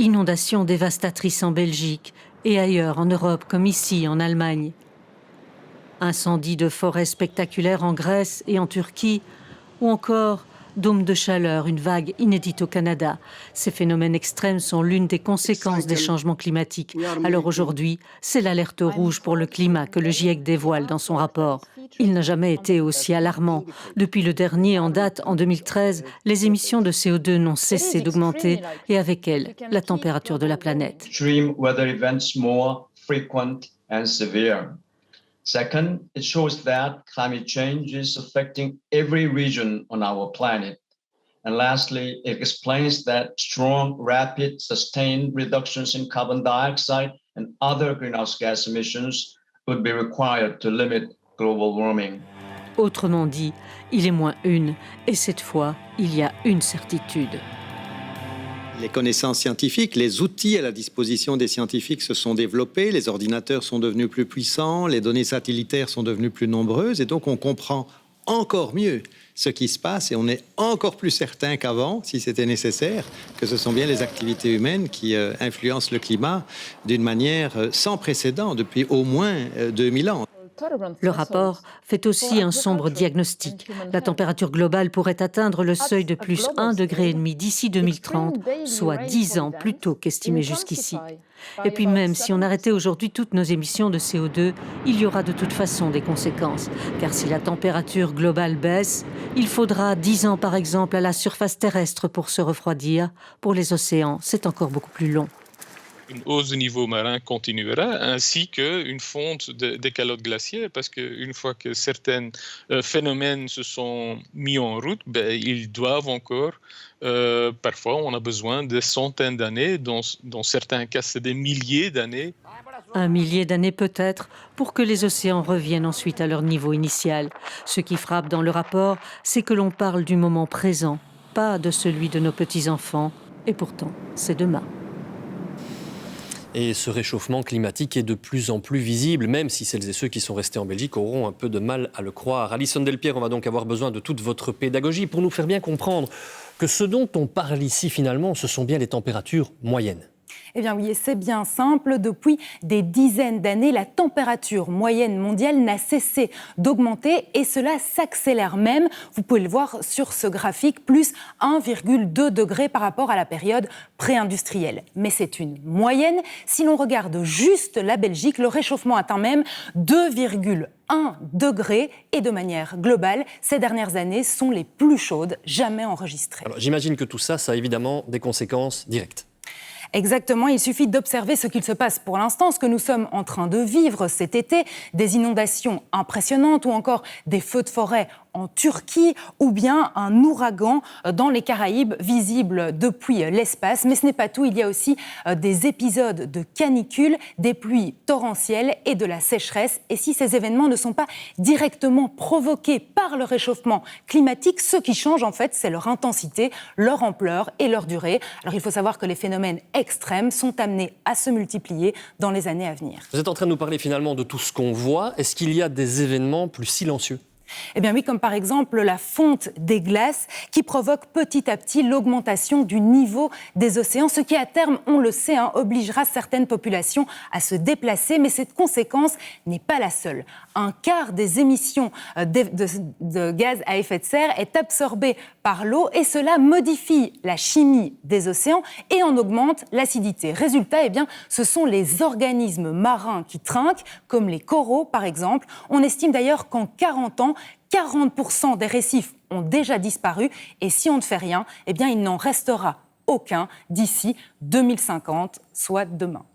Inondations dévastatrices en Belgique et ailleurs en Europe, comme ici en Allemagne. Incendies de forêts spectaculaires en Grèce et en Turquie, ou encore dôme de chaleur, une vague inédite au Canada. Ces phénomènes extrêmes sont l'une des conséquences des changements climatiques. Alors aujourd'hui, c'est l'alerte rouge pour le climat que le GIEC dévoile dans son rapport. Il n'a jamais été aussi alarmant. Depuis le dernier en date, en 2013, les émissions de CO2 n'ont cessé d'augmenter et avec elles, la température de la planète. Extreme weather events more frequent and severe. Second, it shows that climate change is affecting every region on our planet. And lastly, it explains that strong, rapid, sustained reductions in carbon dioxide and other greenhouse gas emissions would be required to limit global warming. Autrement dit, il est moins une, et cette fois, il y a une certitude. Les connaissances scientifiques, les outils à la disposition des scientifiques se sont développés, les ordinateurs sont devenus plus puissants, les données satellitaires sont devenues plus nombreuses et donc on comprend encore mieux ce qui se passe et on est encore plus certain qu'avant, si c'était nécessaire, que ce sont bien les activités humaines qui influencent le climat d'une manière sans précédent depuis au moins 2000 ans. Le rapport fait aussi un sombre diagnostic. La température globale pourrait atteindre le seuil de plus 1,5 degré d'ici 2030, soit 10 ans plus tôt qu'estimé jusqu'ici. Et puis même si on arrêtait aujourd'hui toutes nos émissions de CO2, il y aura de toute façon des conséquences. Car si la température globale baisse, il faudra 10 ans par exemple à la surface terrestre pour se refroidir. Pour les océans, c'est encore beaucoup plus long. Une hausse du niveau marin continuera, ainsi qu'une fonte des calottes glaciaires, parce qu'une fois que certains phénomènes se sont mis en route, ils doivent encore, parfois on a besoin de centaines d'années, dans certains cas c'est des milliers d'années. Un millier d'années peut-être, pour que les océans reviennent ensuite à leur niveau initial. Ce qui frappe dans le rapport, c'est que l'on parle du moment présent, pas de celui de nos petits-enfants, et pourtant c'est demain. Et ce réchauffement climatique est de plus en plus visible, même si celles et ceux qui sont restés en Belgique auront un peu de mal à le croire. Alison Delpierre, on va donc avoir besoin de toute votre pédagogie pour nous faire bien comprendre que ce dont on parle ici finalement, ce sont bien les températures moyennes. Eh bien oui, et c'est bien simple. Depuis des dizaines d'années, la température moyenne mondiale n'a cessé d'augmenter et cela s'accélère même. Vous pouvez le voir sur ce graphique, plus 1,2 degré par rapport à la période pré-industrielle. Mais c'est une moyenne. Si l'on regarde juste la Belgique, le réchauffement atteint même 2,1 degrés et de manière globale, ces dernières années sont les plus chaudes jamais enregistrées. Alors, j'imagine que tout ça, ça a évidemment des conséquences directes. Exactement, il suffit d'observer ce qu'il se passe pour l'instant, ce que nous sommes en train de vivre cet été, des inondations impressionnantes ou encore des feux de forêt en Turquie ou bien un ouragan dans les Caraïbes visible depuis l'espace. Mais ce n'est pas tout, il y a aussi des épisodes de canicule, des pluies torrentielles et de la sécheresse. Et si ces événements ne sont pas directement provoqués par le réchauffement climatique, ce qui change en fait, c'est leur intensité, leur ampleur et leur durée. Alors il faut savoir que les phénomènes extrêmes sont amenés à se multiplier dans les années à venir. Vous êtes en train de nous parler finalement de tout ce qu'on voit. Est-ce qu'il y a des événements plus silencieux ? Eh bien oui, comme par exemple la fonte des glaces qui provoque petit à petit l'augmentation du niveau des océans, ce qui à terme, on le sait, obligera certaines populations à se déplacer. Mais cette conséquence n'est pas la seule. Un quart des émissions de gaz à effet de serre est absorbé par l'eau et cela modifie la chimie des océans et en augmente l'acidité. Résultat, eh bien, ce sont les organismes marins qui trinquent, comme les coraux par exemple. On estime d'ailleurs qu'en 40 ans, 40% des récifs ont déjà disparu et si on ne fait rien, eh bien, il n'en restera aucun d'ici 2050, soit demain.